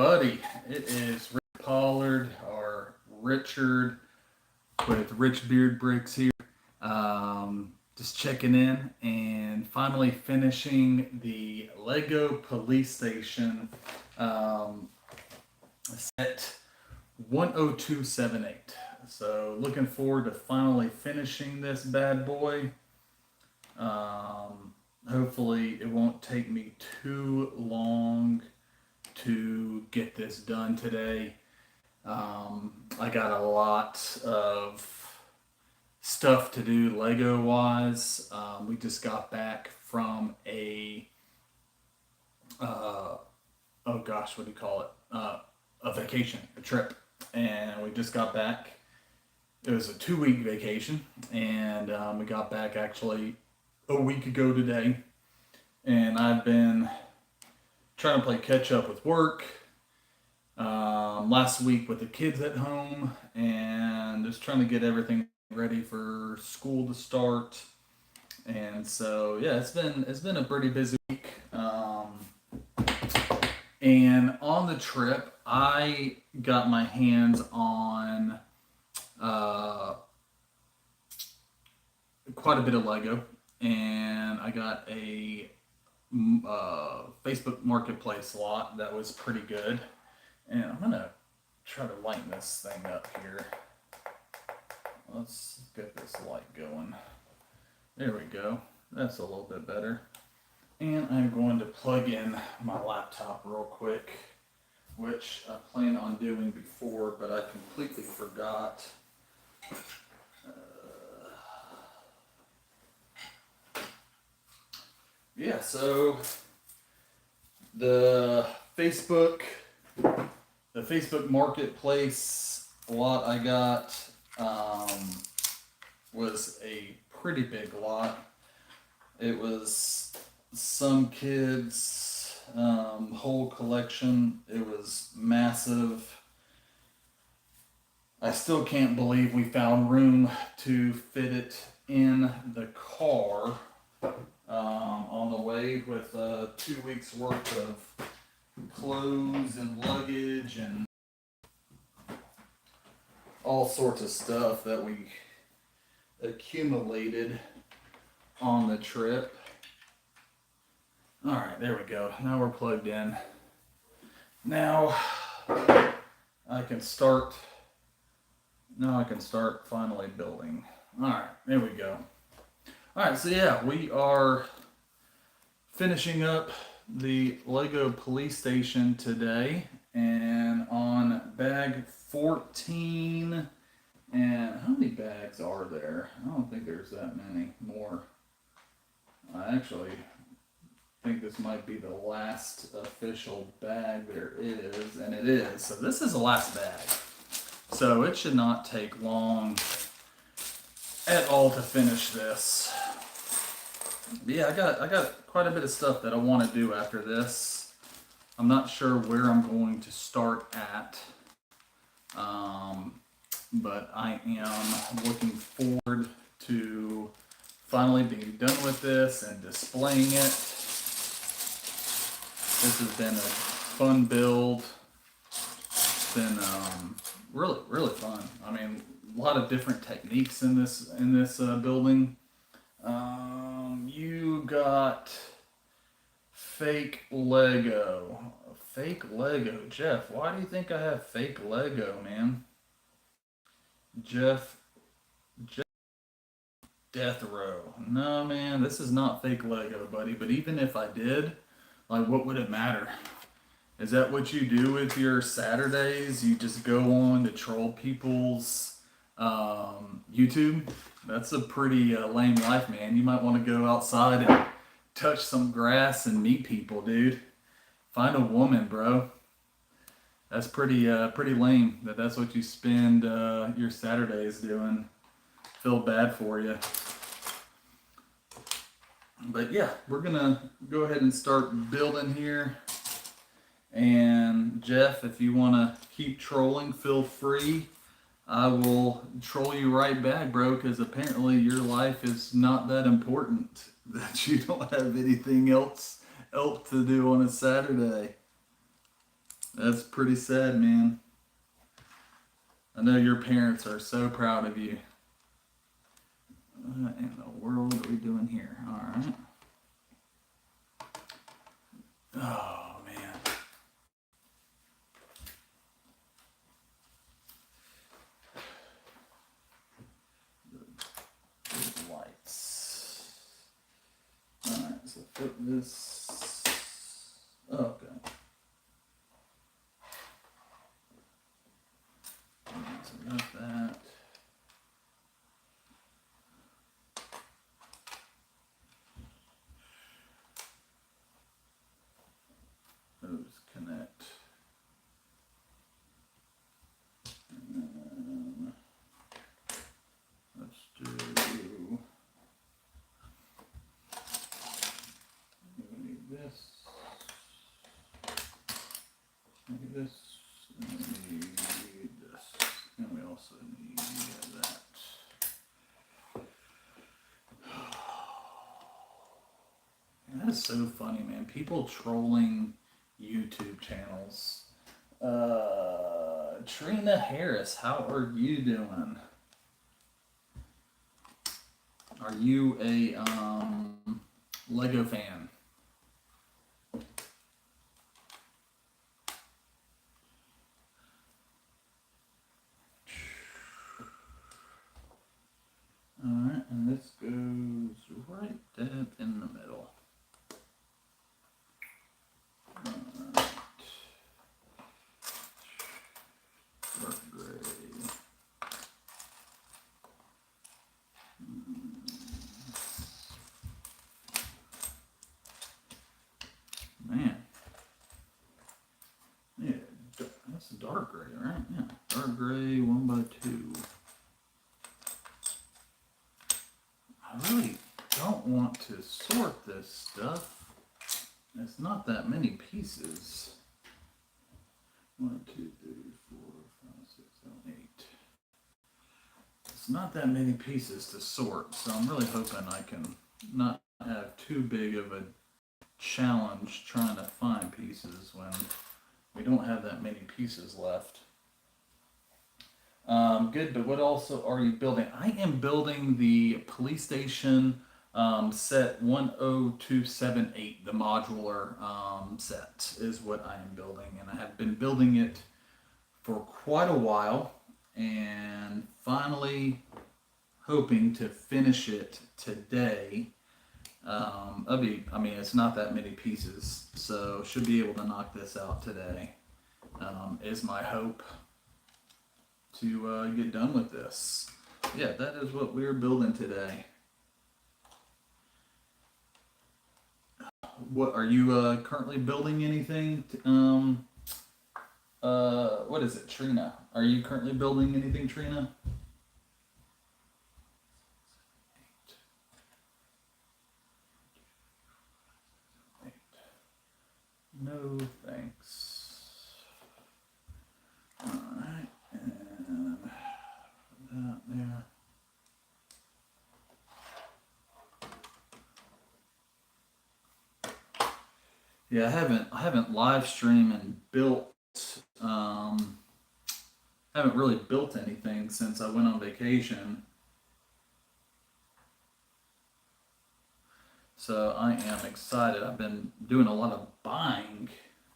buddy. It is Rick Pollard or Richard with Rich Beard Bricks here. Just checking in and finally finishing the Lego Police Station um, set 10278. So looking forward to finally finishing this bad boy. Hopefully it won't take me too long to get this done today. I got a lot of stuff to do Lego wise. We just got back from oh gosh, what do you call it? A vacation, a trip. And we just got back. It was a 2 week vacation, and we got back actually a week ago today. And I've been trying to play catch up with work. Last week with the kids at home, and just trying to get everything ready for school to start. And so yeah, it's been a pretty busy week. And on the trip, I got my hands on quite a bit of Lego, and I got a Facebook Marketplace lot that was pretty good. And I'm gonna try to lighten this thing up here. Let's get this light going. There we go. That's a little bit better. And I'm going to plug in my laptop real quick, which I planned on doing before, but I completely forgot. Yeah, so the Facebook Marketplace lot I got was a pretty big lot. It was some kids' whole collection. It was massive. I still can't believe we found room to fit it in the car on the way with 2 weeks worth of clothes and luggage and all sorts of stuff that we accumulated on the trip. All right, there we go. Now we're plugged in. Now I can start. Now I can start finally building. All right, there we go. All right, so yeah, we are finishing up the Lego Police Station today, and on bag 14, and how many bags are there? I don't think there's that many more. I actually think this might be the last official bag there is, and it is. So this is the last bag. So it should not take long at all to finish this. But yeah, I got quite a bit of stuff that I want to do after this. I'm not sure where I'm going to start at, but I am looking forward to finally being done with this and displaying it. This has been a fun build. It's been really fun. I mean, a lot of different techniques in this building. You got fake Lego. Fake Lego. Jeff, why do you think I have fake Lego, man? Jeff Death Row. No, man, this is not fake Lego, buddy. But even if I did, like, what would it matter? Is that what you do with your Saturdays? You just go on to troll people's YouTube? That's a pretty lame life, man. You might want to go outside and touch some grass and meet people, dude. Find a woman, bro. That's pretty lame. That's what you spend your Saturdays doing. Feel bad for you. But yeah, we're gonna go ahead and start building here. And Jeff, if you want to keep trolling, feel free. I will troll you right back, bro, because apparently your life is not that important that you don't have anything else to do on a Saturday. That's pretty sad, man. I know your parents are so proud of you. What in the world are we doing here? All right. Oh man. The lights. All right. So put this. Oh, okay. So got that. Those connect. And then let's do. We need this. Maybe this. And we need this. And we also need that. And that is so funny, man. People trolling YouTube channels. Trina Harris, how are you doing? Are you a Lego fan? Alright, and this goes right dead in the middle. Alright. Dark gray. Man. Yeah, that's dark gray, right? Yeah. Dark gray, 1x2. I really don't want to sort this stuff. It's not that many pieces. 1, 2, 3, 4, 5, 6, 7, 8. It's not that many pieces to sort, so I'm really hoping I can not have too big of a challenge trying to find pieces when we don't have that many pieces left. Good, but what also are you building? I am building the police station set 10278, the modular set is what I am building, and I have been building it for quite a while, and finally hoping to finish it today. I mean, it's not that many pieces, so should be able to knock this out today. Is my hope to get done with this. Yeah, that is what we're building today. What are you currently building anything? What is it, Trina? Are you currently building anything, Trina? No thanks. Alright, and that there. Yeah, I haven't live streamed and built haven't really built anything since I went on vacation. So I am excited. I've been doing a lot of buying.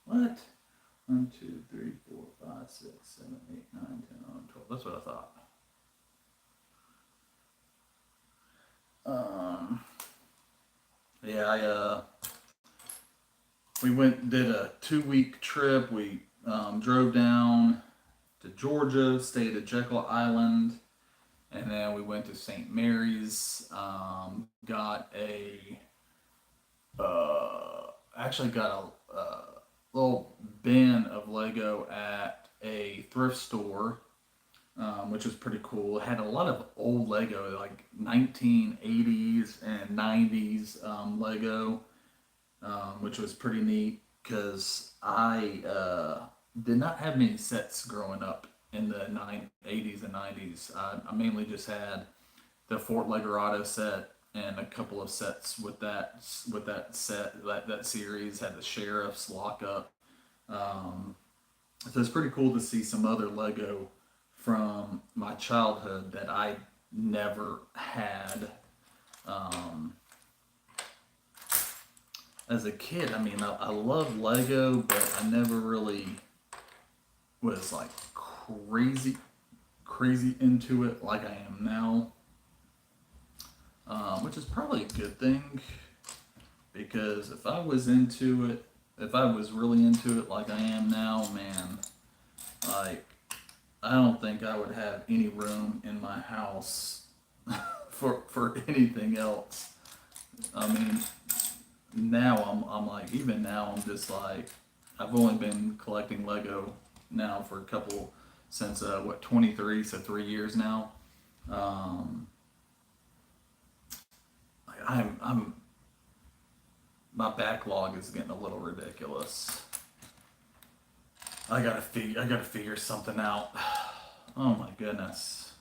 What? 1, 2, 3, 4, 5, 6, 7, 8, 9, 10, 11, 12. That's what I thought. Yeah, we did a 2 week trip. We drove down to Georgia, stayed at Jekyll Island, and then we went to St. Mary's. Actually got a little bin of Lego at a thrift store, which was pretty cool. It had a lot of old Lego, like 1980s and 90s Lego, which was pretty neat because I did not have many sets growing up in the 80s and 90s. I mainly just had the Fort Legorado set and a couple of sets with that set that series had the sheriff's lockup. Um, So it's pretty cool to see some other Lego from my childhood that I never had. Um, as a kid, I mean, I love Lego, but I never really was like crazy into it like I am now, which is probably a good thing because if I was really into it like I am now, man, like I don't think I would have any room in my house for anything else. I mean, now I'm like even now I'm just like I've only been collecting Lego now for a couple since what 23, so 3 years now. Um, I'm my backlog is getting a little ridiculous. I gotta figure something out. Oh my goodness.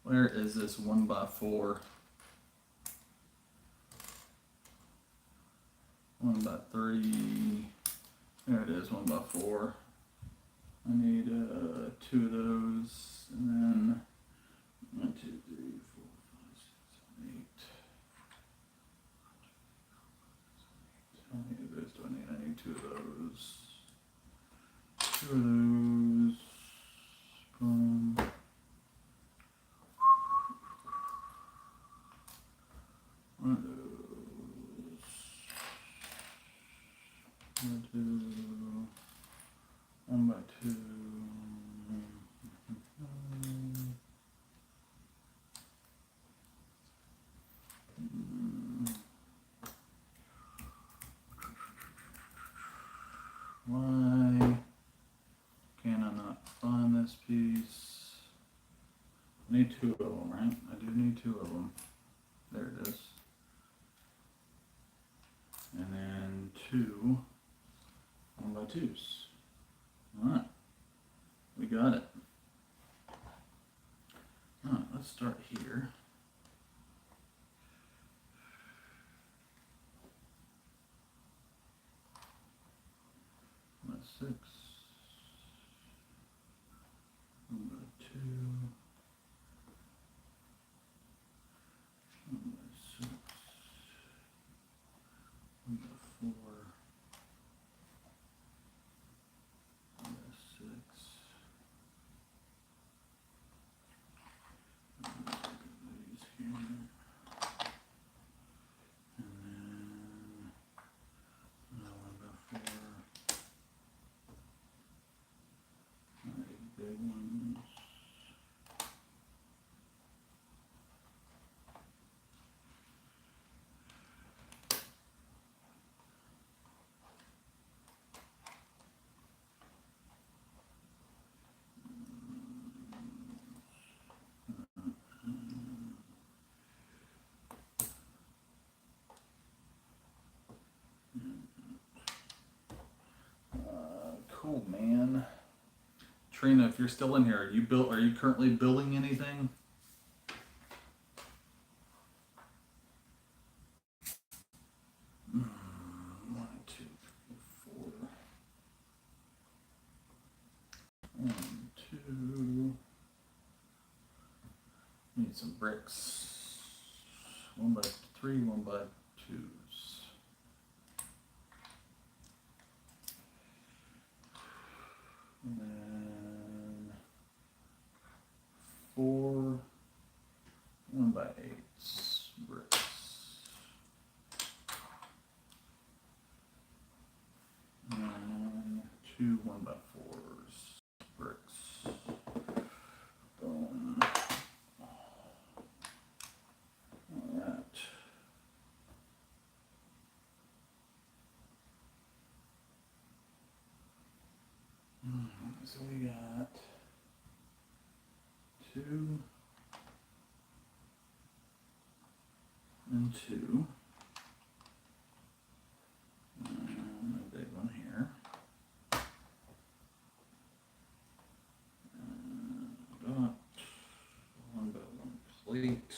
Where is this 1x4? 1x3. There it is, 1x4. I need two of those, and then 1, 2, 3, 4, 5, 6, 7, 8. How many of those do I need? I need two of those. Two of those. Boom. One of those. 1, 2. 1x2. Why can I not find this piece? I need two of them, right? I do need two of them. There it is. And then two 1x2s. Alright, we got it. Alright, let's start here. That's 6. 1x2. 1x6. 1x4. 1x6. These here. And then another 1x4. Alright, big ones. Cool, man. Trina, if you're still in here, are you currently building anything? One, two, three, four. 1, 2. Need some bricks. 1x3, 1x2s. And then 4 1x8s bricks. And 2 1x4s bricks. Boom. Alright. So we got 2 and 2. And a big one here. And got 1x1 plate.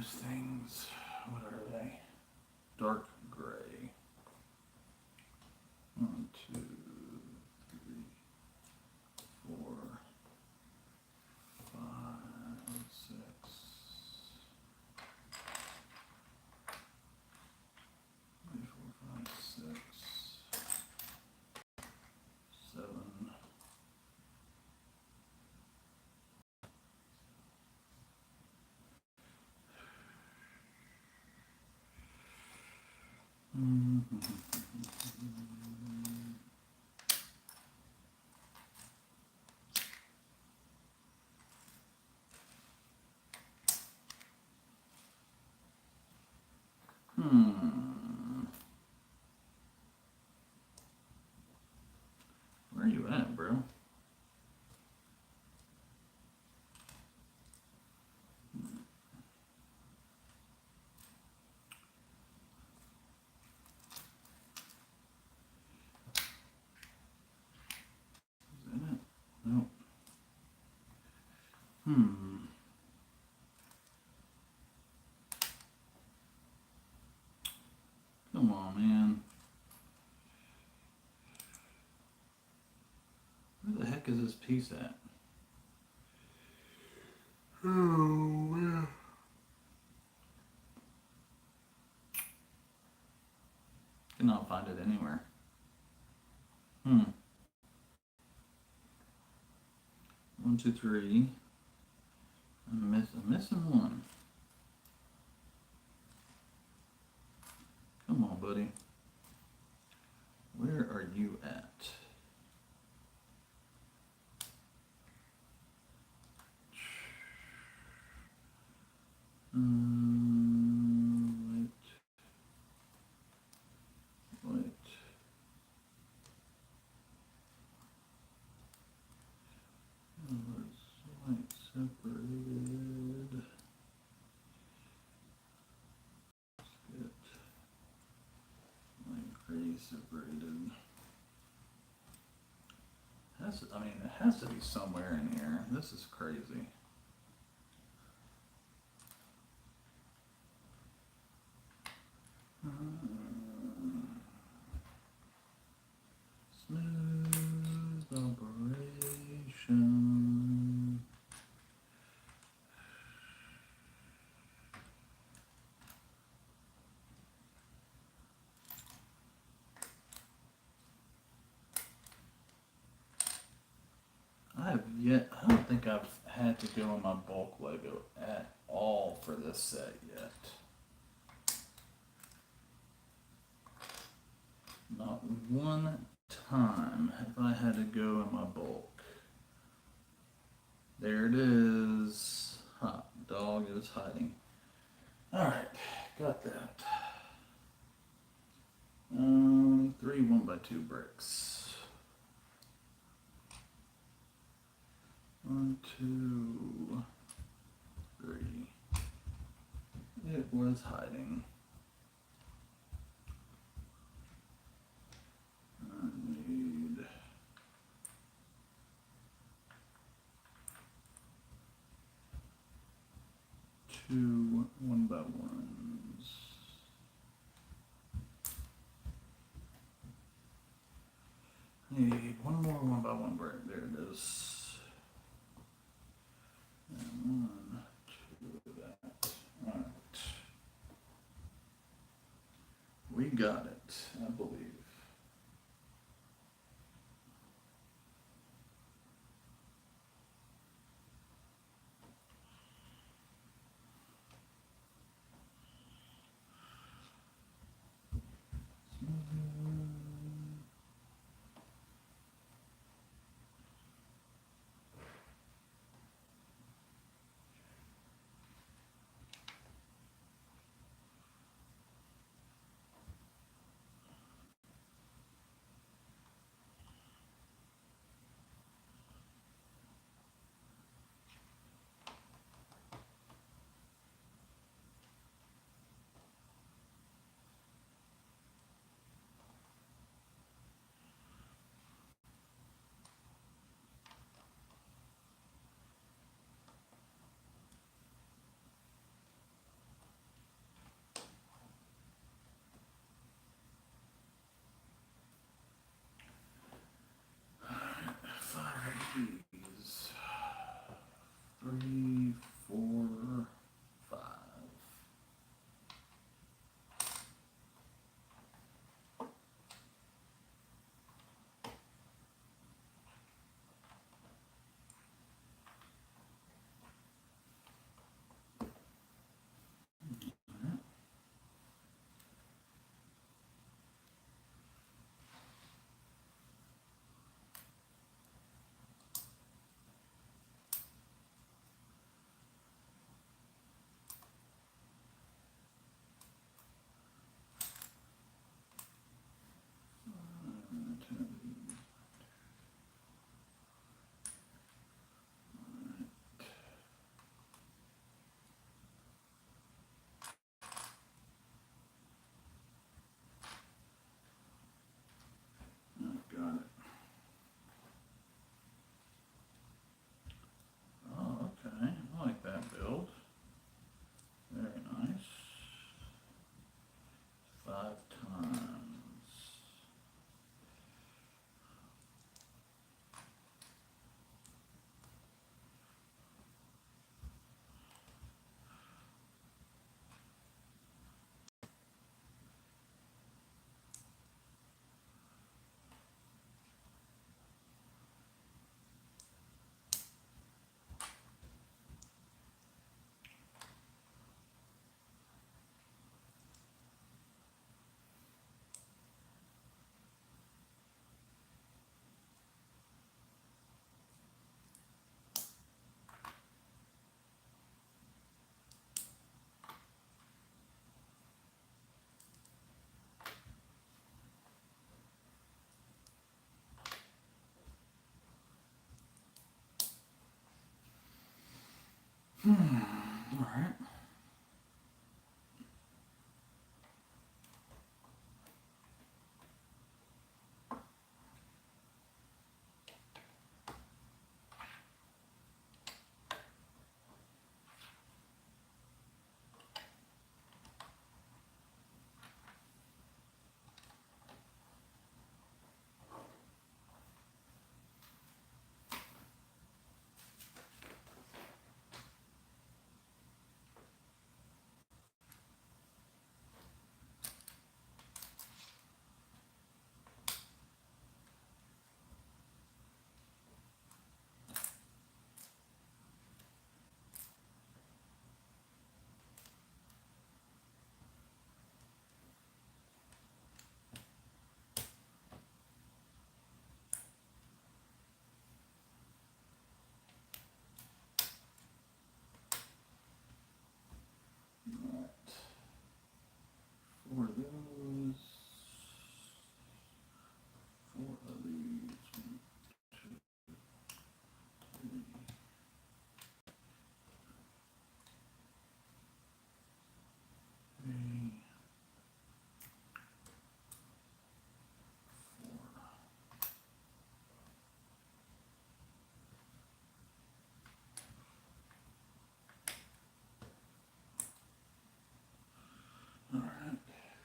those things? What are they? Dark gray. 1, 2, 3, 4, 5, 6. 3, 4, 5, 6, 7. Where are you at, bro? Is that it? Nope. Come on, man. Where the heck is this piece at? Oh, man. Cannot find it anywhere. 1, 2, 3. I'm missing one. Come on, buddy. Where are you at? Wait. Light separated. Let's get light gray separated. It has to be somewhere in here. This is crazy. Smooth operation. I don't think I've had to go in my bulk Lego at all for this set yet. Not one time have I had to go in my bulk. There it is. Hot dog is hiding. Alright, got that. 3 1x2 bricks. 1, 2, 3. It was hiding. I need 2 1x1s. Need one more 1x1 brick. There it is. And 1, 2 of that. Alright. We got it, I believe. All right. Four of those. Four of these. One, two, three. Three, four. All right.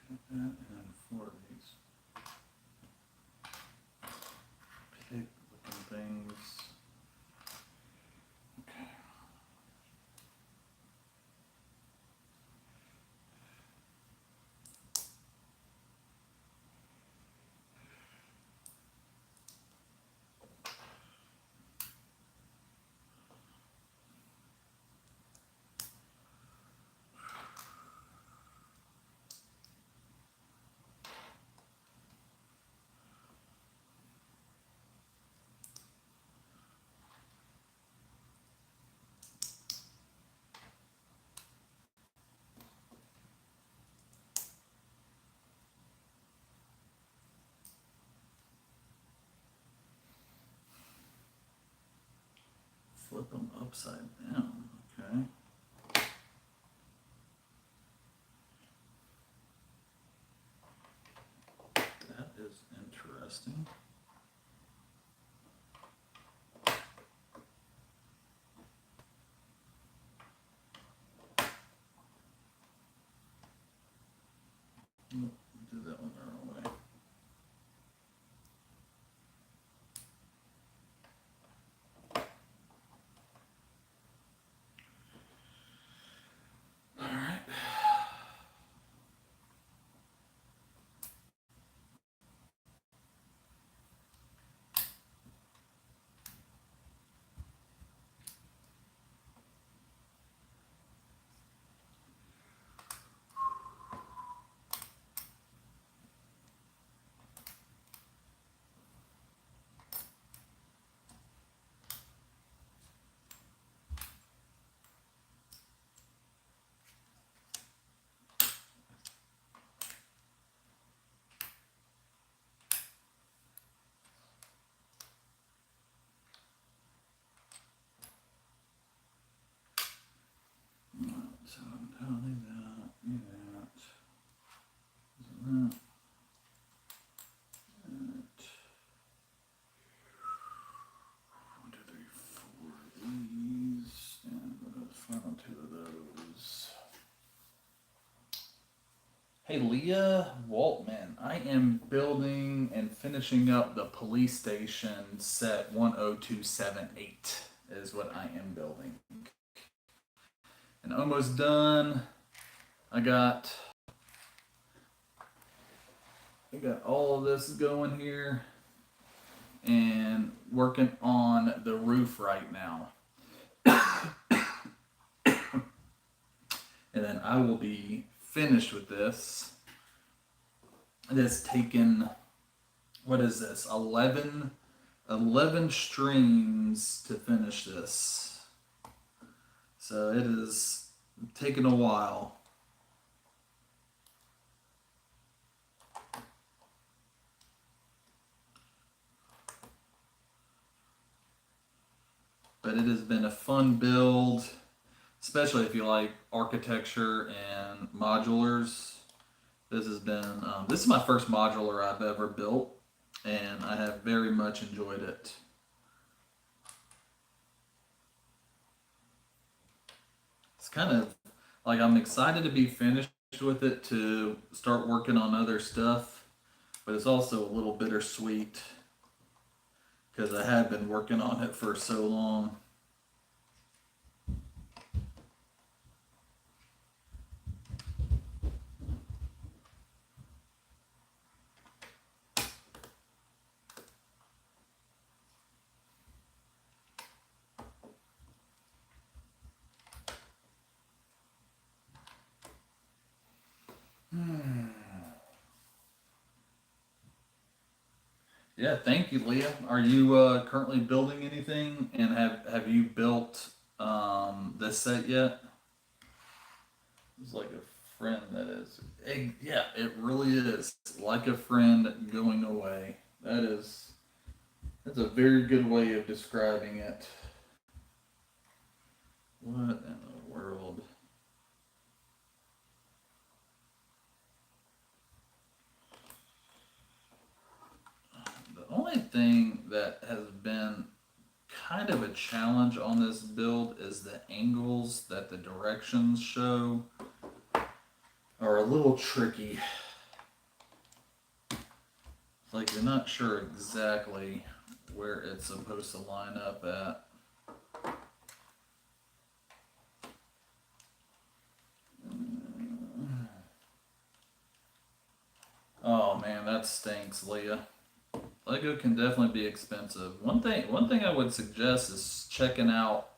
Got that, and then four of these pig looking things. Okay. Flip them upside down. Okay. That is interesting. Nope, did that one the wrong way. All right. So I'm telling that, that, that, that. 1, 2, 3, 4 of these, and the final two of those. Hey, Leah Waltman, I am building and finishing up the police station set 10278 is what I am building. And almost done. I got all of this going here and working on the roof right now. And then I will be finished with this. It has taken, what is this, 11 streams to finish this. So it has taken a while. But it has been a fun build. especially if you like architecture and modulars. This has been this is my first modular I've ever built, and I have very much enjoyed it. It's kind of like I'm excited to be finished with it to start working on other stuff, but it's also a little bittersweet because I have been working on it for so long. Yeah, thank you, Leah. Are you currently building anything, and have you built this set yet? It's like a friend that is. Yeah, it really is like a friend going away. That's a very good way of describing it. What in the world? The only thing that has been kind of a challenge on this build is the angles that the directions show are a little tricky. It's like you're not sure exactly where it's supposed to line up at. Oh man, that stinks, Leah. Lego can definitely be expensive. One thing I would suggest is checking out,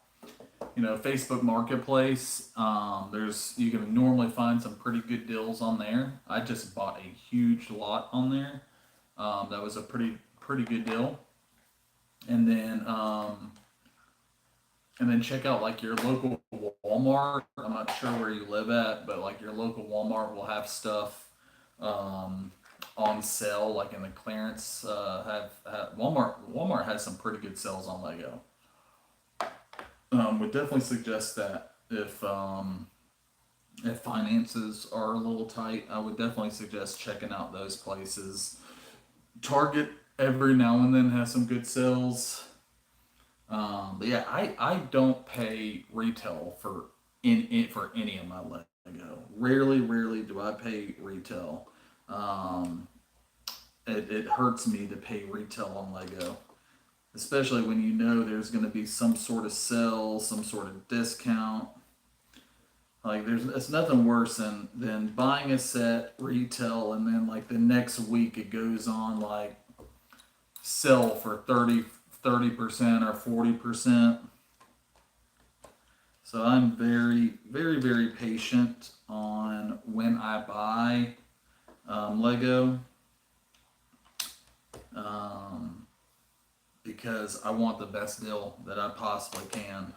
Facebook Marketplace. You can normally find some pretty good deals on there. I just bought a huge lot on there. That was a pretty good deal. And then check out like your local Walmart. I'm not sure where you live at, but like your local Walmart will have stuff on sale, like in the clearance. Walmart has some pretty good sales on Lego. Would definitely suggest that if finances are a little tight, I would definitely suggest checking out those places. Target every now and then has some good sales. But yeah, I don't pay retail for any of my Lego. Rarely do I pay retail. Um, it hurts me to pay retail on Lego, especially when you know there's going to be some sort of sale, some sort of discount. Like it's nothing worse than buying a set retail and then like the next week it goes on like sell for 30% or 40%. So I'm very patient on when I buy Lego, um, because I want the best deal that I possibly can.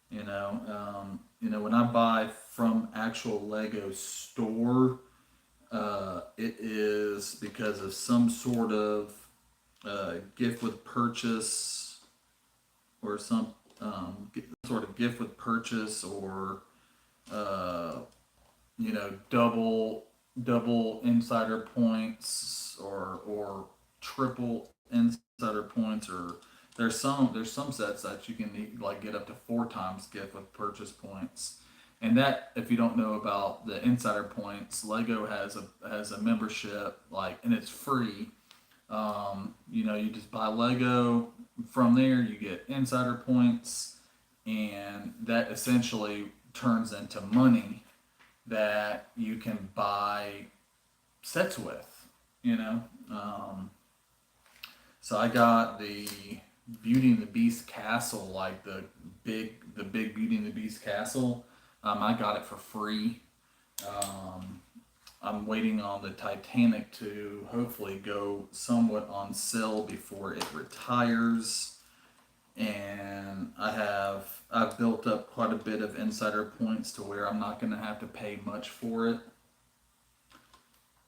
When I buy from actual Lego store, it is because of some sort of gift with purchase or some sort of gift with purchase or uh, double insider points or triple insider points, or there's some sets that you can like get up to 4 times gift with purchase points. And that, if you don't know about the insider points, Lego has a membership, like, and it's free. You just buy Lego. From there you get insider points, and that essentially turns into money that you can buy sets with, you know. So I got the Beauty and the Beast castle, like the big Beauty and the Beast castle. I got it for free. Um, I'm waiting on the Titanic to hopefully go somewhat on sale before it retires. And I've built up quite a bit of insider points to where I'm not going to have to pay much for it.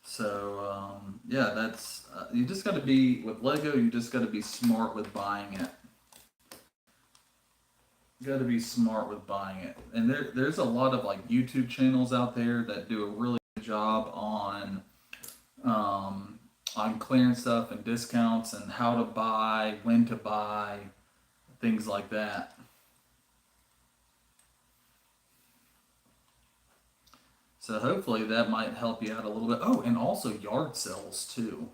So yeah, that's you just got to be with Lego. You just got to be smart with buying it. got to be smart with buying it. And there's a lot of like YouTube channels out there that do a really good job um, on clearing stuff and discounts and how to buy, when to buy, things like that. So hopefully that might help you out a little bit. Oh, and also yard sales too.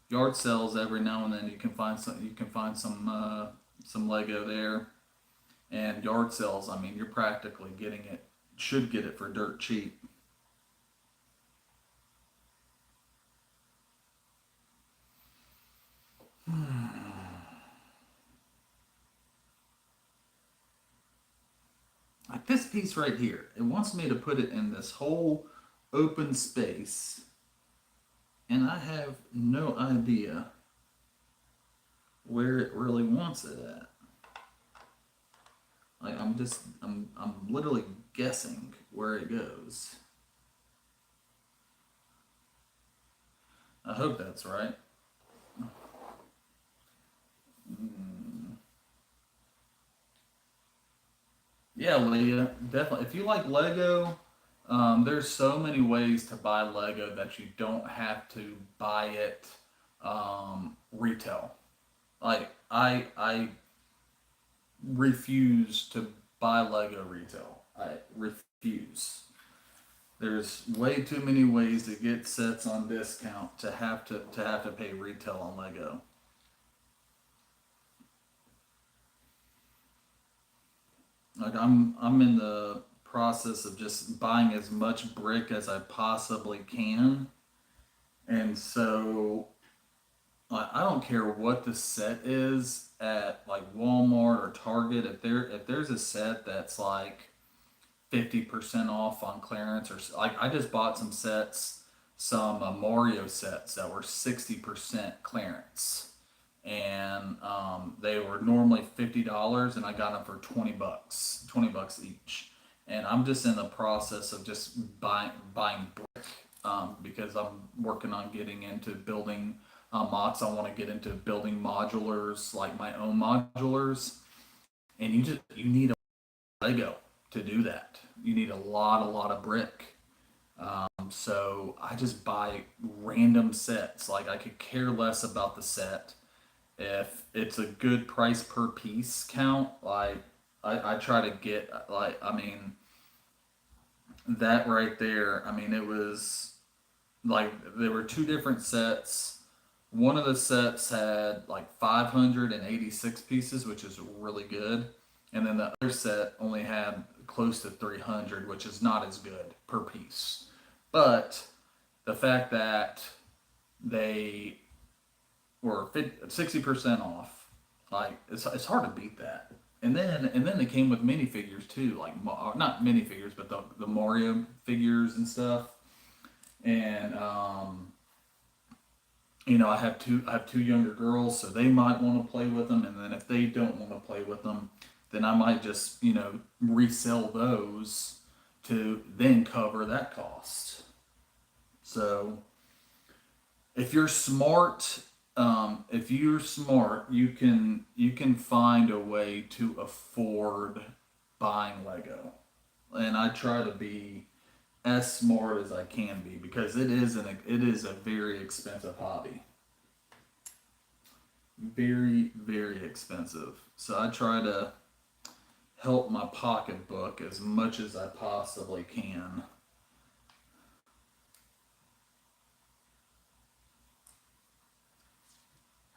Yard sales every now and then you can find some. You can find some Lego there, and yard sales. I mean, you're practically getting it. Should get it for dirt cheap. Like this piece right here, it wants me to put it in this whole open space, and I have no idea where it really wants it at. Like I'm literally guessing where it goes. I hope that's right. Mm. Yeah, Leah, definitely. If you like Lego, there's so many ways to buy Lego that you don't have to buy it retail. Like I refuse to buy Lego retail. I refuse. There's way too many ways to get sets on discount to have to pay retail on Lego. Like I'm in the process of just buying as much brick as I possibly can, and so I don't care what the set is at like Walmart or Target. If there's a set that's like 50% off on clearance, or like I just bought some sets, some Mario sets that were 60% clearance, and they were normally $50, and I got them for $20, $20 each. And I'm just in the process of just buying brick, because I'm working on getting into building mods. I want to get into building modulars, like my own modulars, and you need a Lego to do that. You need a lot of brick. So I just buy random sets. Like I could care less about the set. If it's a good price per piece count, like I try to get, like, I mean, that right there, I mean, it was like there were two different sets. One of the sets had like 586 pieces, which is really good. And then the other set only had close to 300, which is not as good per piece. But the fact that they were 60% off, like it's hard to beat that. And then they came with minifigures too, like not minifigures, but the Mario figures and stuff. And I have two younger girls, so they might want to play with them. And then if they don't want to play with them, then I might just resell those to then cover that cost. So if you're smart, you can find a way to afford buying Lego. And I try to be as smart as I can be, because it is a very expensive hobby. Very, very expensive. So I try to help my pocketbook as much as I possibly can.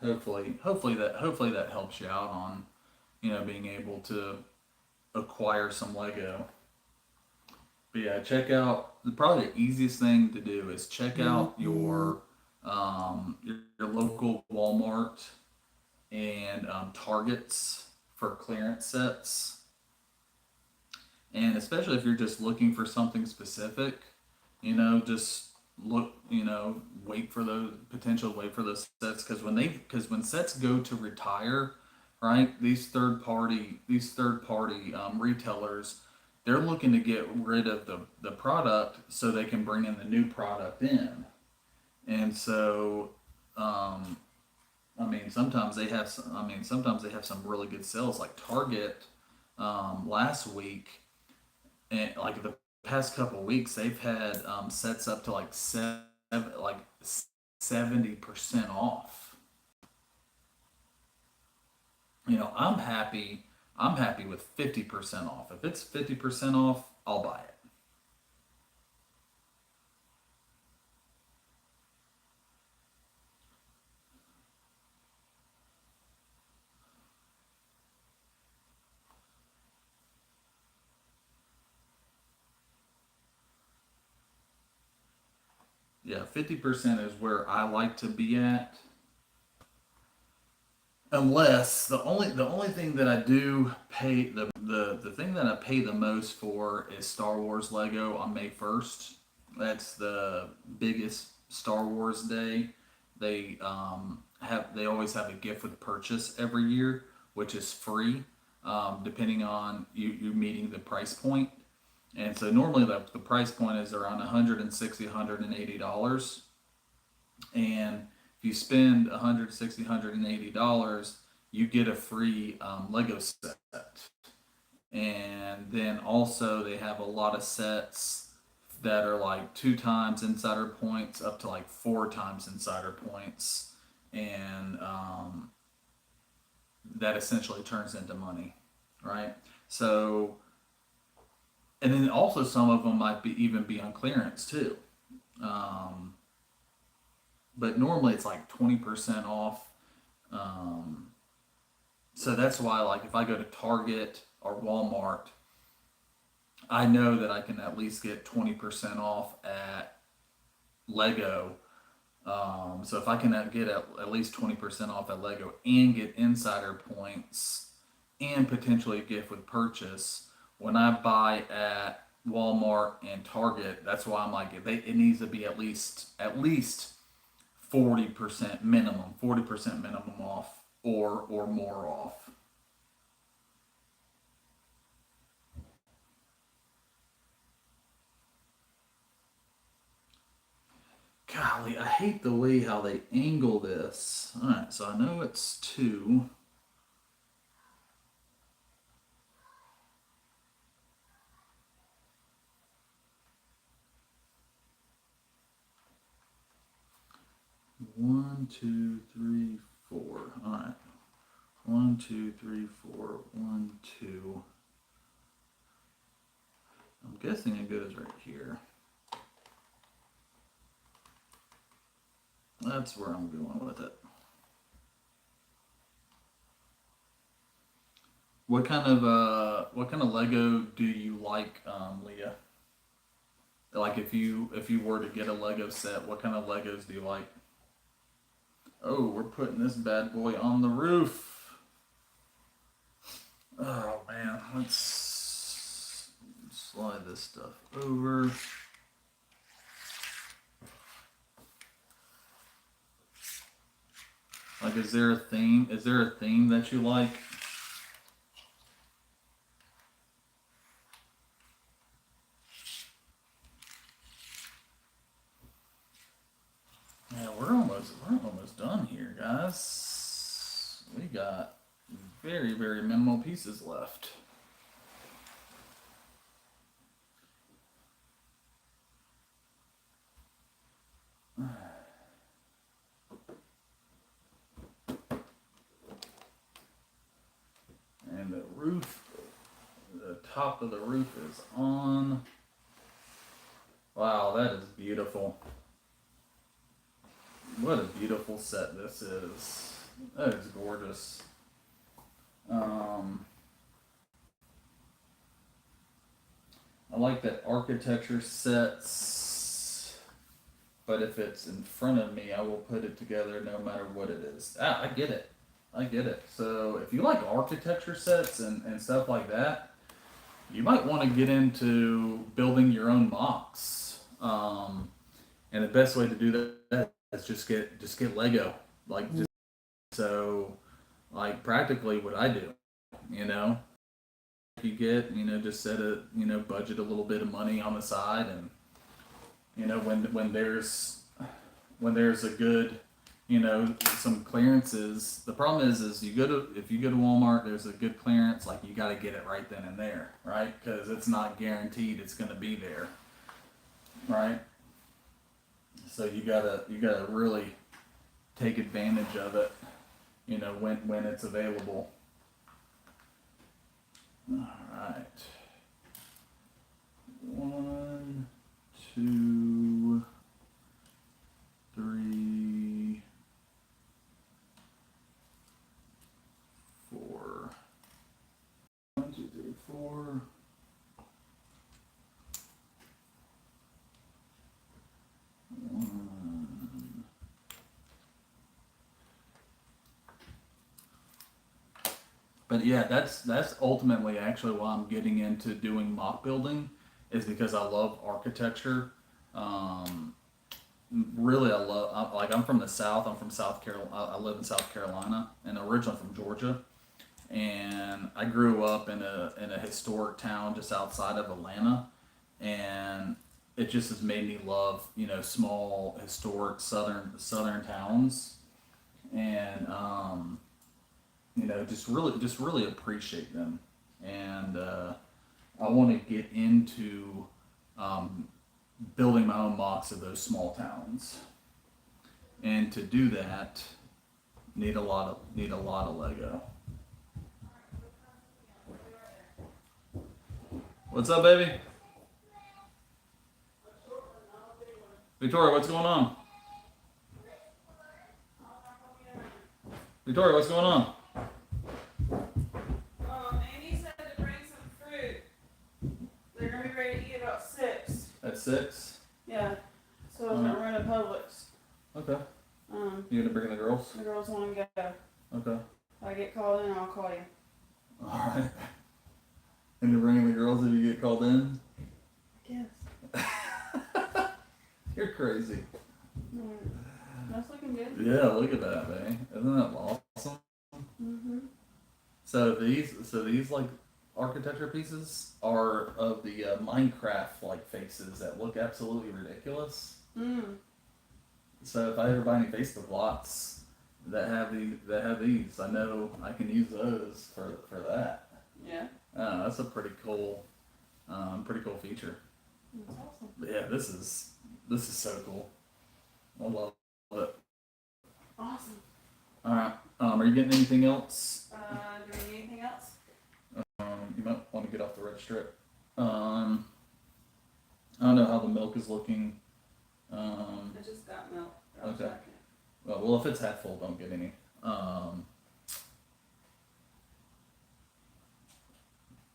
Hopefully that helps you out on being able to acquire some Lego. But yeah, check out, probably the easiest thing to do is check out your local Walmart and Targets for clearance sets. And especially if you're just looking for something specific, just look, wait for those sets, because when sets go to retire, right? These third party retailers, they're looking to get rid of the product so they can bring in the new product in. And so, um, I mean, sometimes they have some really good sales, like Target. last week, and like the past couple weeks, they've had sets up to like 70% off. You know, I'm happy with 50% off. If it's 50% off, I'll buy it. Yeah, 50% is where I like to be at. Unless the only thing that I do pay the thing that I pay the most for is Star Wars Lego on May 1st. That's the biggest Star Wars day. They always have a gift with purchase every year, which is free, depending on you meeting the price point. And so normally the price point is around 160 $180, and if you spend 160 $180, you get a free Lego set. And then also they have a lot of sets that are like 2 times insider points up to like 4 times insider points, and that essentially turns into money, right? So, and then also some of them might be even be on clearance too. Um, but normally it's like 20% off. Um, so that's why, like, if I go to Target or Walmart, I know that I can at least get 20% off at Lego. So if I can get at least 20% off at Lego and get insider points and potentially a gift with purchase, when I buy at Walmart and Target, that's why I'm like, it needs to be at least 40% minimum, 40% minimum off, or more off. Golly, I hate the way how they angle this. All right, so I know it's two. One, two, three, four. All right. One, two, three, four. One, two. I'm guessing it goes right here. That's where I'm going with it. What kind of Lego do you like, Leah? Like if you were to get a Lego set, what kind of Legos do you like? Oh, we're putting this bad boy on the roof. Oh man, let's slide this stuff over. Like, is there a theme? Is there a theme that you like? Yeah, we're almost done here, guys. We got very, very minimal pieces left. And the top of the roof is on. Wow, that is beautiful. What a beautiful set this is. That is gorgeous. Um, I like that architecture sets, but if it's in front of me, I will put it together no matter what it is. I get it. I get it. So if you like architecture sets and stuff like that, you might want to get into building your own mocks. And the best way to do that is just get Lego. Like, just so, like, practically what I do. You know, you get, just set a, budget a little bit of money on the side, and when there's a good some clearances. The problem is if you go to Walmart, there's a good clearance. Like you got to get it right then and there, right? Because it's not guaranteed it's going to be there, right? So you gotta really take advantage of it, when it's available. All right. 1, 2, 3, 4. 1, 2, 3, 4. But yeah, that's ultimately actually why I'm getting into doing mock building, is because I love architecture. Um, Really, I'm from the South. I'm from South Carolina. I live in South Carolina, and originally from Georgia. And I grew up in a historic town just outside of Atlanta, and it just has made me love small historic southern towns, and just really appreciate them, and I want to get into um, building my own mocks of those small towns, and to do that need a lot of Lego. What's up, baby? Victoria, what's going on? Victoria, what's going on? Amy said to bring some fruit. They're gonna be ready to eat about 6. At 6? Yeah. So we're in Publix. Okay. Um, You gonna bring the girls? the girls want to go. Okay. If I get called in, I'll call you. Alright. And you're bringing the girls if you get called in? Yes. You're crazy. That's looking good. Yeah, look at that, man. Isn't that awesome? Mhm. So these like architecture pieces are of the Minecraft like faces that look absolutely ridiculous. Mm. So if I ever buy any Facebook lots that have these, I know I can use those for that. Yeah. That's a pretty cool feature. That's awesome. But yeah, this is so cool. I love it. Awesome. All right. Are you getting anything else? Do we need anything else? You might want to get off the red strip. I don't know how the milk is looking. I just got milk. Okay. Well, if it's half full, don't get any.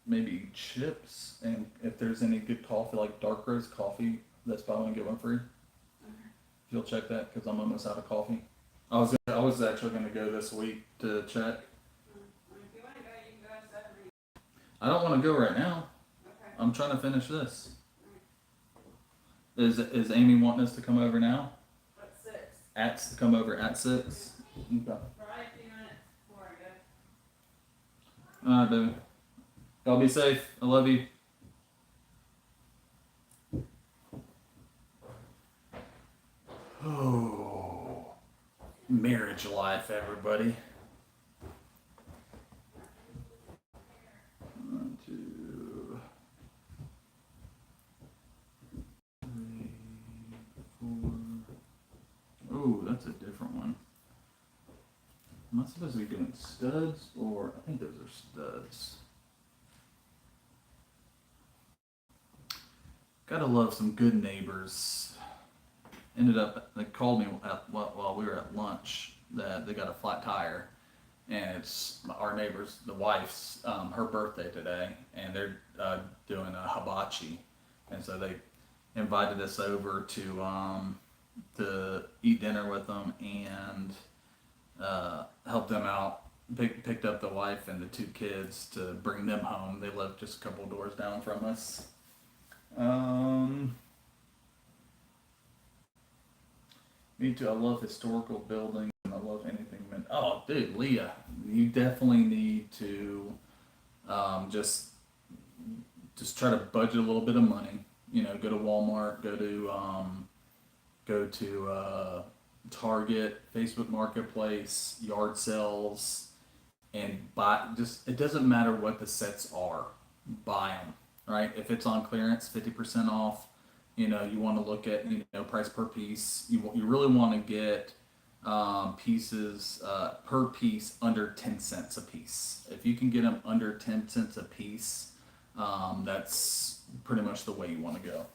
Maybe chips, and if there's any good coffee, like dark roast coffee, that's buy one get one free. Okay. If you'll check that, because I'm almost out of coffee. I was actually gonna go this week to check. If you want to go, you can go at 7. I don't want to go right now. Okay. I'm trying to finish this. Is Amy wanting us to come over now? At 6. To come over at 6. Okay. Right, a few minutes before I go. All right, baby. Y'all be safe. I love you. Oh, marriage life, everybody. 1, 2, 3, 4. Oh, that's a different one. Am I supposed to be doing studs, or I think those are studs. Gotta love some good neighbors. Ended up, they called me while we were at lunch that they got a flat tire, and it's our neighbor's, the wife's, her birthday today, and they're doing a hibachi, and so they invited us over to eat dinner with them and help them out. Picked up the wife and the 2 kids to bring them home. They live just a couple doors down from us. Me too. I love historical buildings, and I love anything. Oh, dude, Leah, you definitely need to just try to budget a little bit of money. Go to Walmart. Go to Target, Facebook Marketplace, yard sales, and buy. Just it doesn't matter what the sets are, buy them. Right? If it's on clearance, 50% off. You want to look at price per piece. You really want to get pieces per piece under 10 cents a piece. If you can get them under 10 cents a piece, that's pretty much the way you want to go.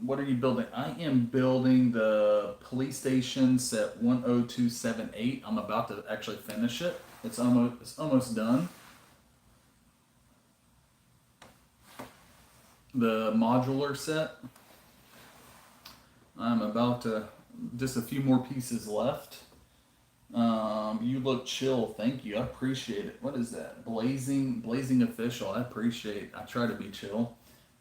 What are you building? I am building the police station set 10278. I'm about to actually finish it. It's almost done. The modular set. I'm about to just a few more pieces left. You look chill. Thank you. I appreciate it. What is that? Blazing official. I appreciate. I try to be chill.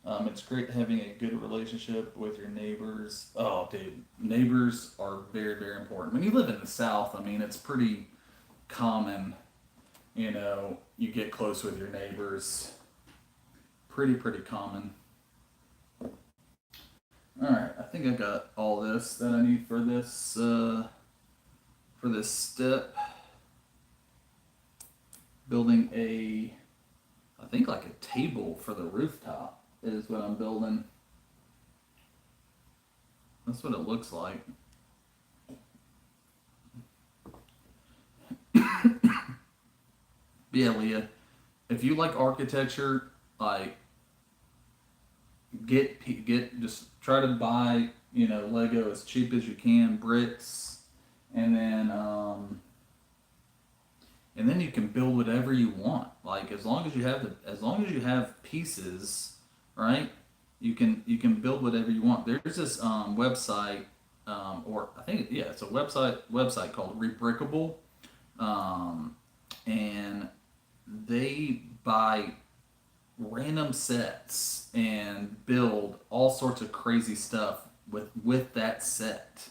It's great having a good relationship with your neighbors. Oh, dude, neighbors are very, very important. When you live in the South, I mean, it's pretty common. You get close with your neighbors. Pretty common. All right, I think I got all this that I need for this step. Building I think like a table for the rooftop is what I'm building. That's what it looks like. Yeah, Leah, if you like architecture, like just try to buy Lego as cheap as you can, bricks, and then you can build whatever you want. Like as long as you have pieces, right? You can build whatever you want. There's this website, or I think it's a website called Rebrickable, and they buy random sets and build all sorts of crazy stuff with that set,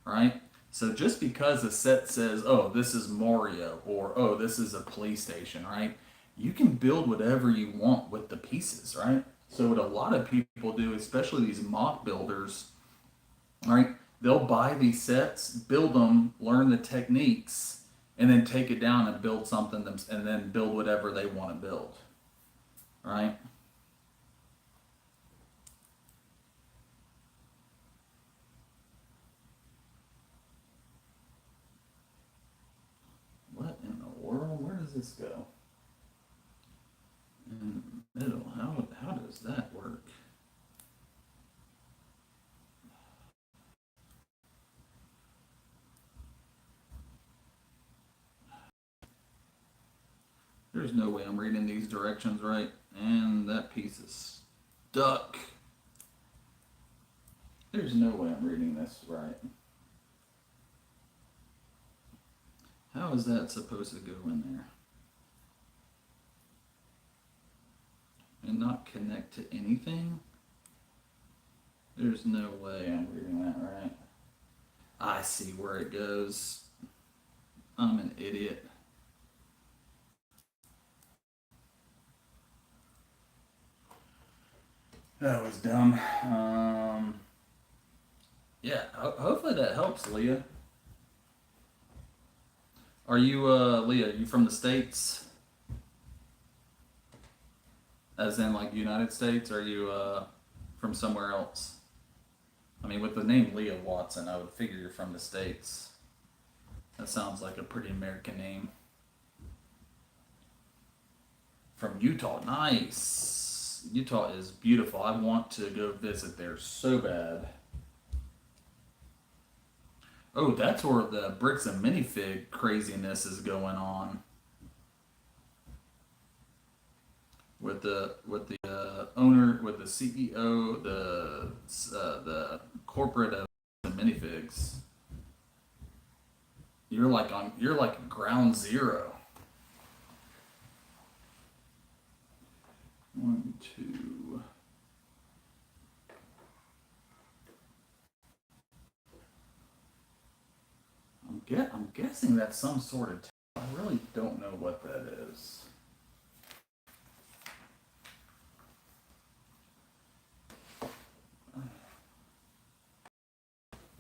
right? So just because a set says, "Oh, this is Mario," or "Oh, this is a police station," right? You can build whatever you want with the pieces, right? So what a lot of people do, especially these mock builders, right? They'll buy these sets, build them, learn the techniques, and then take it down and build something, and then build whatever they want to build, right? What in the world? Where does this go? In the middle. How does that work? There's no way I'm reading these directions right. And that piece is stuck. There's no way I'm reading this right. How is that supposed to go in there? And not connect to anything? There's no way I'm reading that right. I see where it goes. I'm an idiot. That was dumb. Yeah, hopefully that helps, Leah. Are you, Leah, you from the States? As in, like, United States? Or are you, from somewhere else? I mean, with the name Leah Watson, I would figure you're from the States. That sounds like a pretty American name. From Utah. Nice. Utah is beautiful. I want to go visit there so bad. Oh, that's where the bricks and minifig craziness is going on. With the owner, with the CEO, the corporate of the minifigs. You're like ground zero. One, two. I'm guessing that's some sort of. I really don't know what that is.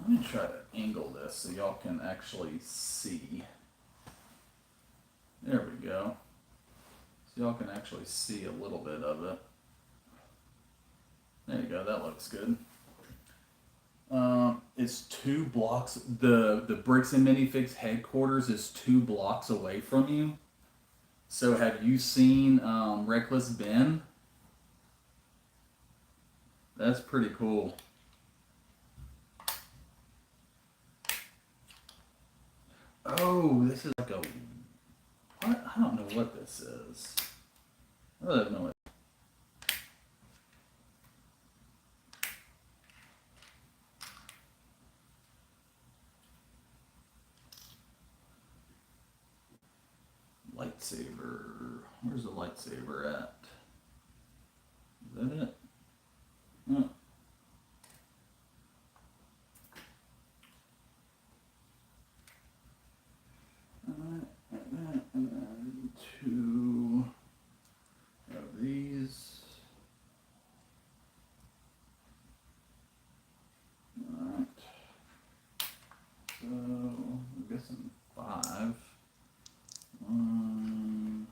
Let me try to angle this so y'all can actually see. There we go. So y'all can actually see a little bit of it. There you go, that looks good. It's 2 blocks. The Bricks and Minifix headquarters is 2 blocks away from you. So have you seen Reckless Ben? That's pretty cool. Oh, this is like a what? I don't know what this is. I really have no idea. Lightsaber. Where's the lightsaber at? Is that it? Oh. And then 2 of these. Alright. So, I'm guessing 5. 1,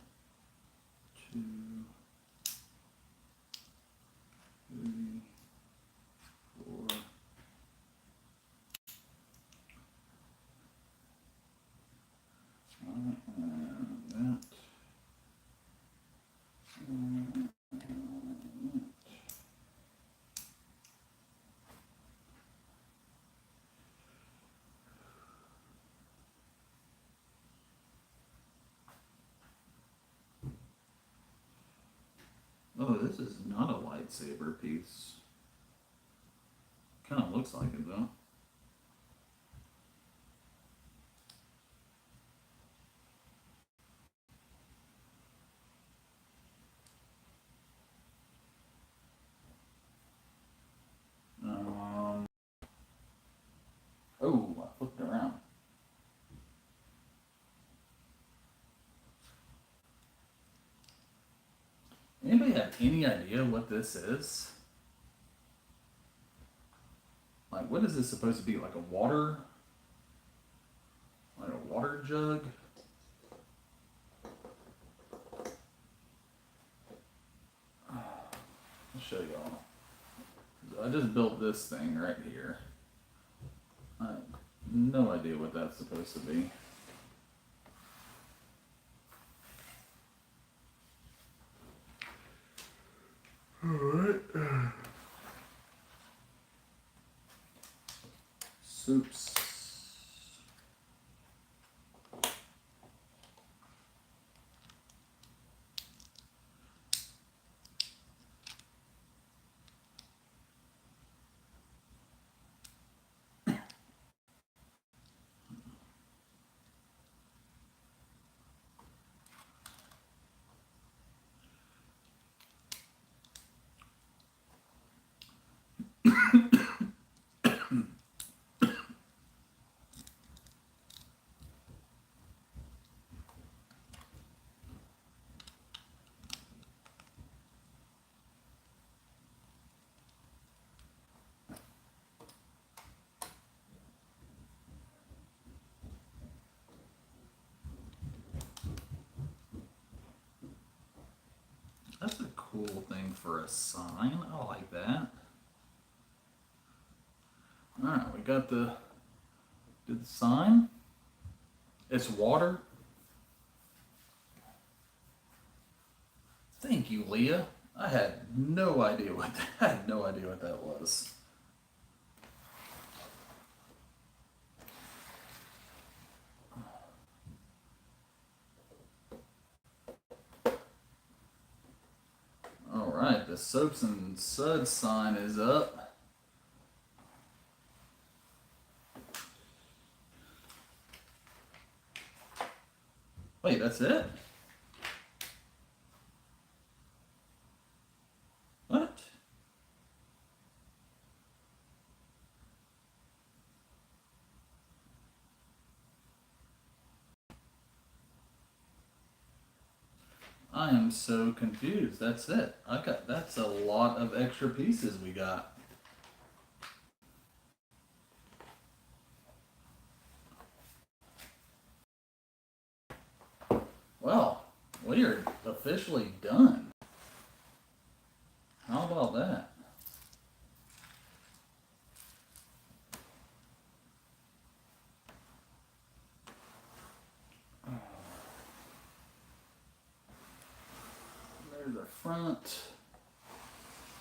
2, 3, 4. And that. And oh, this is not a lightsaber piece. Kind of looks like it though. Oh, I flipped around. Anybody have any idea what this is? Like, what is this supposed to be? Like a water jug? I'll show y'all. I just built this thing right here. I have no idea what that's supposed to be. Alright. Soups. That's a cool thing for a sign. I like that. Alright, we got the sign. It's water. Thank you, Leah. I had no idea what that was. Alright, the Soaps and Suds sign is up. Wait, that's it? What? I am so confused. That's it. That's a lot of extra pieces we got. officially done. How about that? There's the front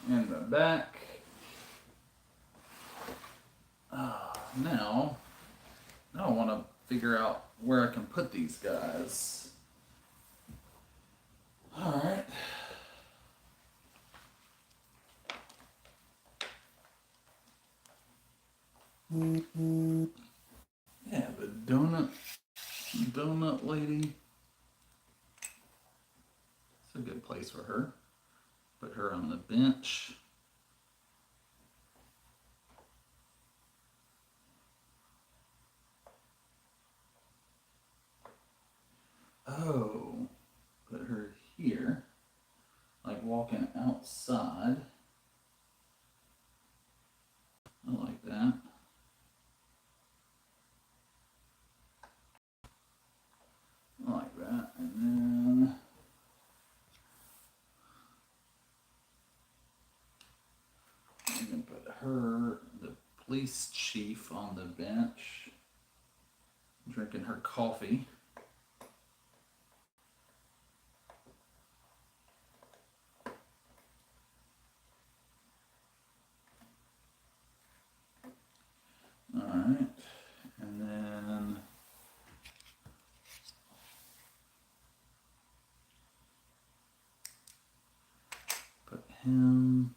and the back. Now I want to figure out where I can put these guys. All right. Yeah, the donut lady. It's a good place for her. Put her on the bench. Oh, put her here, like walking outside. I like that. I like that. And then I'm going to put her, the police chief, on the bench, drinking her coffee. All right. And then put him.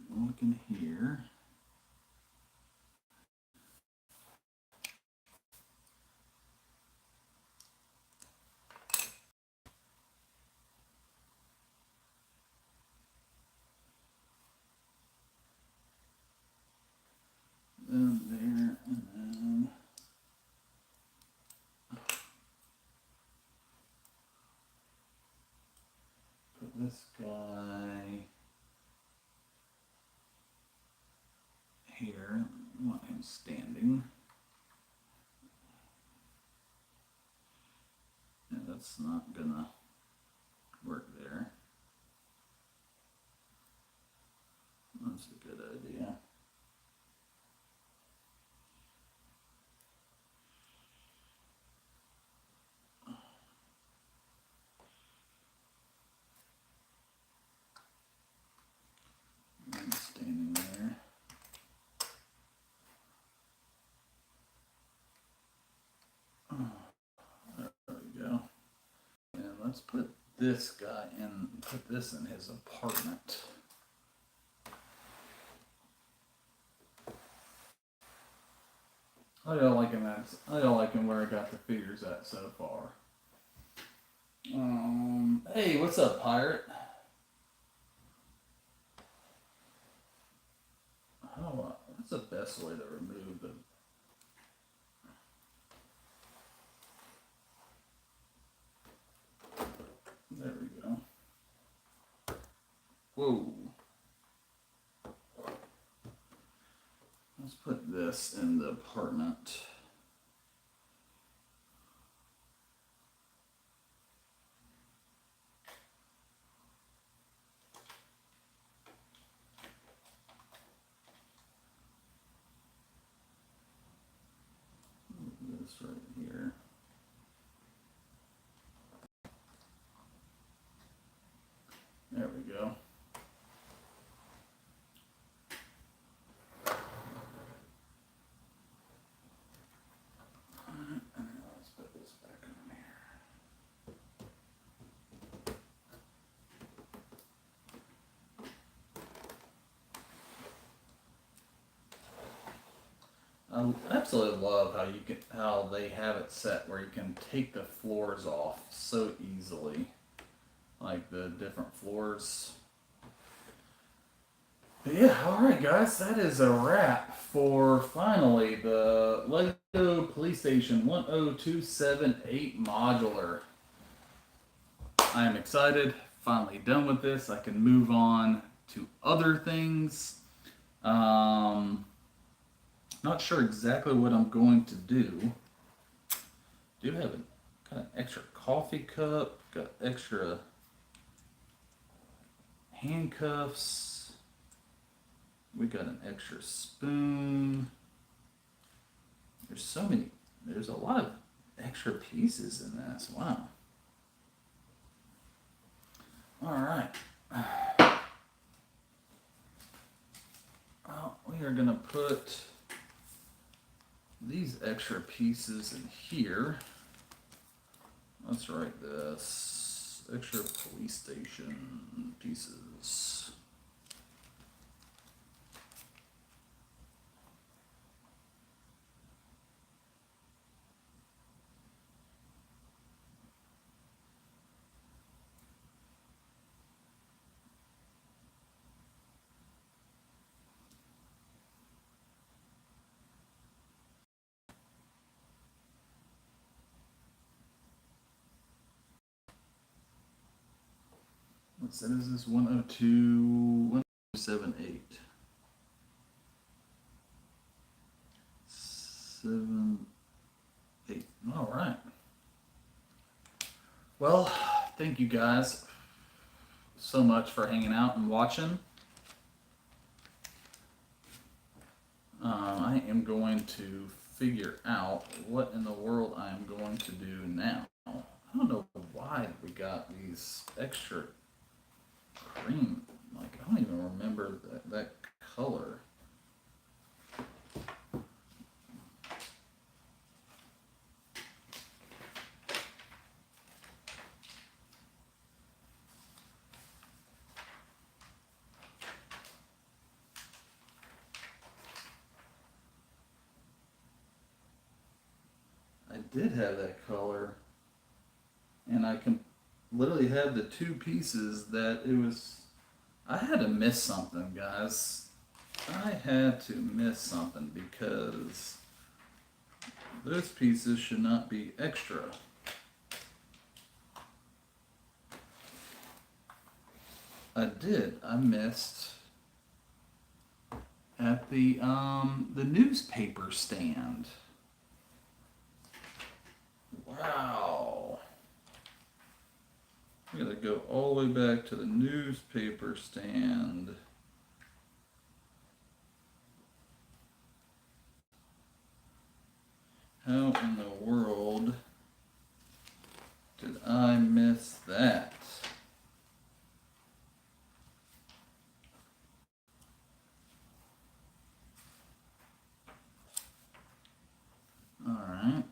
Looking here. Then there, and then put this guy here. I want him standing. Yeah, that's not gonna work there. That's a good idea. And standing there. There we go. And let's put this guy in, put this in his apartment. I don't like him where I got the figures at so far. Hey, what's up, pirate? What's the best way to remove the? There we go. Whoa. Let's put this in the apartment. This right here. There we go. Let's put this back on here. I absolutely love how they have it set where you can take the floors off so easily, like the different floors. But yeah, all right, guys, that is a wrap for finally the LEGO Police Station 10278 modular. I am excited. Finally done with this. I can move on to other things. Not sure exactly what I'm going to do. Do have a kind of extra coffee cup. Got extra handcuffs. We got an extra spoon. There's so many. There's a lot of extra pieces in this. Wow. All right. Well, we are going to put these extra pieces in here. Let's write this. Extra police station pieces. What set is this? 102, 1078. 7, 8. All right. Well, thank you guys so much for hanging out and watching. I am going to figure out what in the world I am going to do now. I don't know why we got these extra cream. Like, I don't even remember that color. I did have that color, and I can literally have the two pieces that it was. I had to miss something, guys. I had to miss something because those pieces should not be extra. I did. I missed at the newspaper stand. Wow. We gotta go all the way back to the newspaper stand. How in the world did I miss that? All right.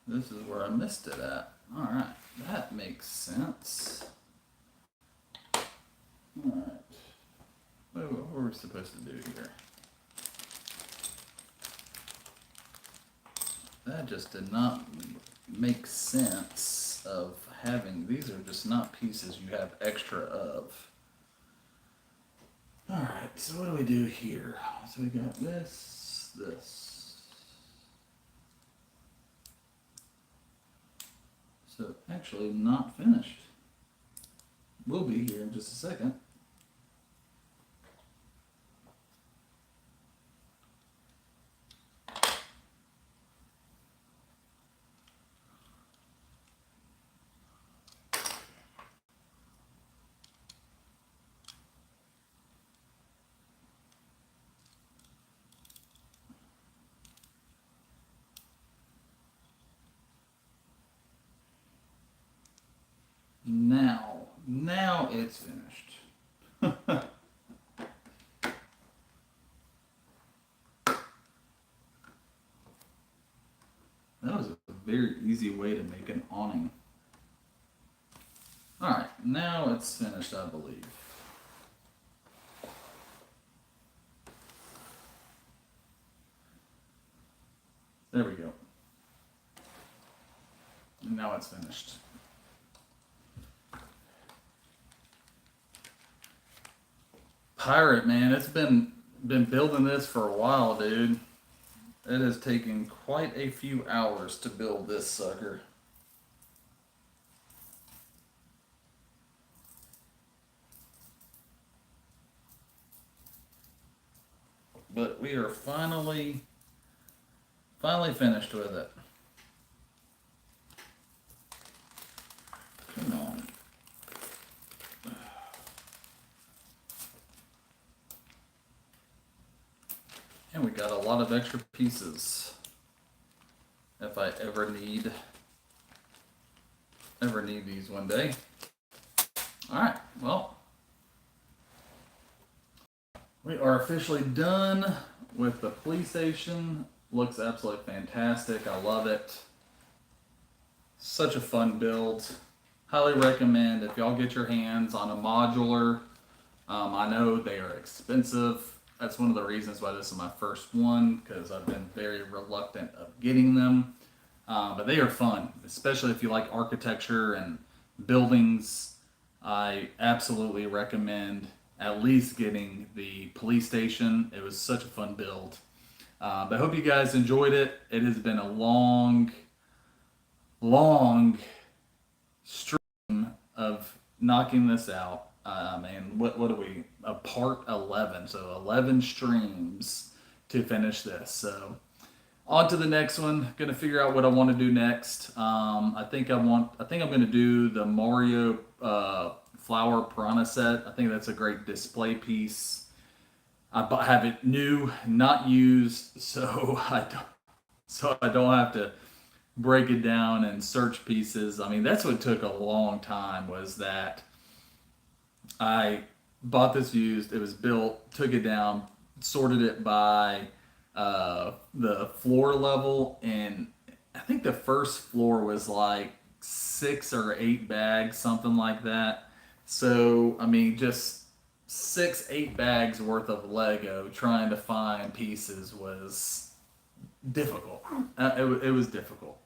This is where I missed it at. All right, that makes sense. All right. What were we supposed to do here? That just did not make sense of having, these are just not pieces you have extra of. All right, so what do we do here? So we got this. So actually not finished. We'll be here in just a second. Now it's finished. That was a very easy way to make an awning. Alright, now it's finished, I believe. There we go. And now it's finished. Pirate, man, it's been been building this for a while, dude. It has taken quite a few hours to build this sucker. But we are finally finished with it. Come on. And we got a lot of extra pieces. If I ever need these one day. Alright, well. We are officially done with the police station. Looks absolutely fantastic. I love it. Such a fun build. Highly recommend if y'all get your hands on a modular. I know they are expensive. That's one of the reasons why this is my first one, because I've been very reluctant of getting them. But they are fun, especially if you like architecture and buildings. I absolutely recommend at least getting the police station. It was such a fun build. But I hope you guys enjoyed it. It has been a long stream of knocking this out. And what are we? A part 11. So 11 streams to finish this. So on to the next one. Gonna figure out what I want to do next. I think I'm gonna do the Mario flower piranha set. I think that's a great display piece. I have it new, not used, so I don't have to break it down and search pieces. I mean, that's what took a long time, was that I bought this used, it was built, took it down, sorted it by the floor level, and I think the first floor was like 6 or 8 bags, something like that. So, I mean, just 6, 8 bags worth of Lego trying to find pieces was difficult. It was difficult.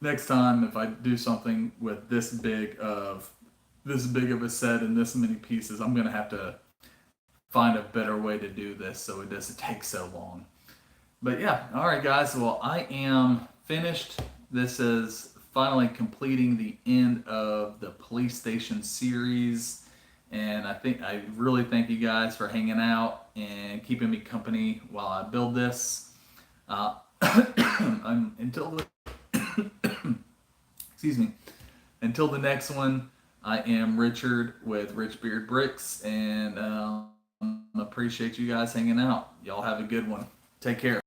Next time, if I do something with this big of a set and this many pieces, I'm gonna have to find a better way to do this so it doesn't take so long. But yeah, all right, guys. Well, I am finished. This is finally completing the end of the police station series, and I really thank you guys for hanging out and keeping me company while I build this. Until until the next one, I am Richard with Rich Beard Bricks, and appreciate you guys hanging out. Y'all have a good one. Take care.